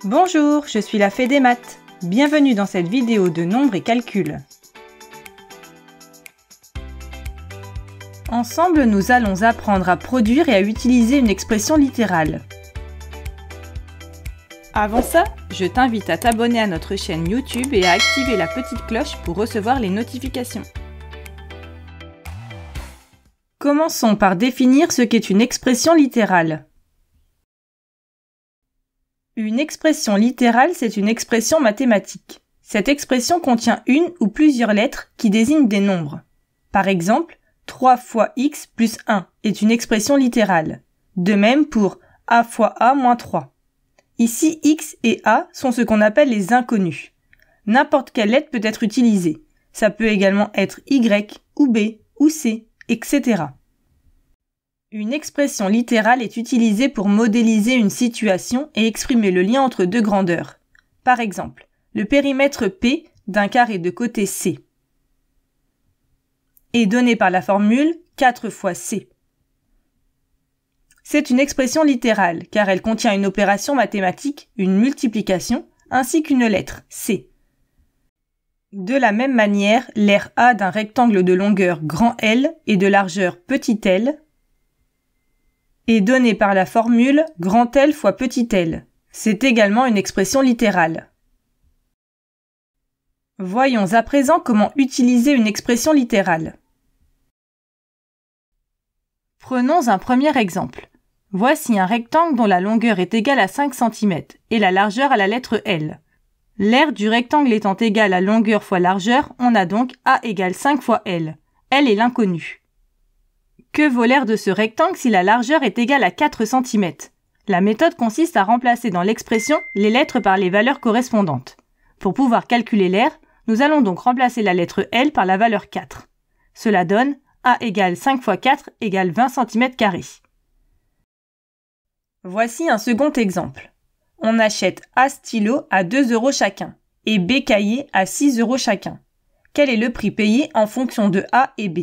Bonjour, je suis la Fée des maths. Bienvenue dans cette vidéo de nombres et calculs. Ensemble, nous allons apprendre à produire et à utiliser une expression littérale. Avant ça, je t'invite à t'abonner à notre chaîne YouTube et à activer la petite cloche pour recevoir les notifications. Commençons par définir ce qu'est une expression littérale. Une expression littérale, c'est une expression mathématique. Cette expression contient une ou plusieurs lettres qui désignent des nombres. Par exemple, 3 fois x plus 1 est une expression littérale. De même pour a fois a moins 3. Ici, x et a sont ce qu'on appelle les inconnus. N'importe quelle lettre peut être utilisée. Ça peut également être y, ou b, ou c, etc. Une expression littérale est utilisée pour modéliser une situation et exprimer le lien entre deux grandeurs. Par exemple, le périmètre P d'un carré de côté C est donné par la formule 4 fois C. C'est une expression littérale car elle contient une opération mathématique, une multiplication, ainsi qu'une lettre, C. De la même manière, l'aire A d'un rectangle de longueur grand L et de largeur petit l est donné par la formule grand L fois petit l. C'est également une expression littérale. Voyons à présent comment utiliser une expression littérale. Prenons un premier exemple. Voici un rectangle dont la longueur est égale à 5 cm et la largeur à la lettre L. L'aire du rectangle étant égale à longueur fois largeur, on a donc A égale 5 fois L. L est l'inconnu. Que vaut l'aire de ce rectangle si la largeur est égale à 4 cm? La méthode consiste à remplacer dans l'expression les lettres par les valeurs correspondantes. Pour pouvoir calculer l'aire, nous allons donc remplacer la lettre L par la valeur 4. Cela donne A égale 5 fois 4 égale 20 cm². Voici un second exemple. On achète A stylos à 2 € chacun et B cahiers à 6 € chacun. Quel est le prix payé en fonction de A et B?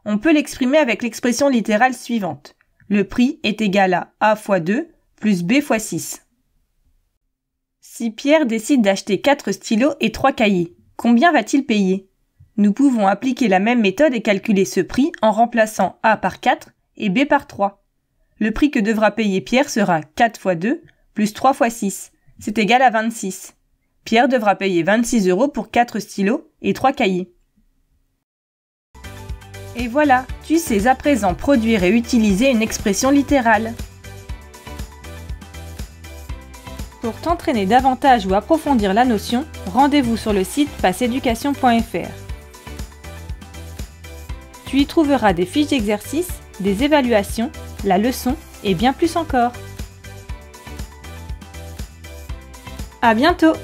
On peut l'exprimer avec l'expression littérale suivante. Le prix est égal à A fois 2 plus B fois 6. Si Pierre décide d'acheter 4 stylos et 3 cahiers, combien va-t-il payer? Nous pouvons appliquer la même méthode et calculer ce prix en remplaçant A par 4 et B par 3. Le prix que devra payer Pierre sera 4 fois 2 plus 3 fois 6. C'est égal à 26. Pierre devra payer 26 € pour 4 stylos et 3 cahiers. Et voilà, tu sais à présent produire et utiliser une expression littérale. Pour t'entraîner davantage ou approfondir la notion, rendez-vous sur le site passeeducation.fr. Tu y trouveras des fiches d'exercices, des évaluations, la leçon et bien plus encore. À bientôt!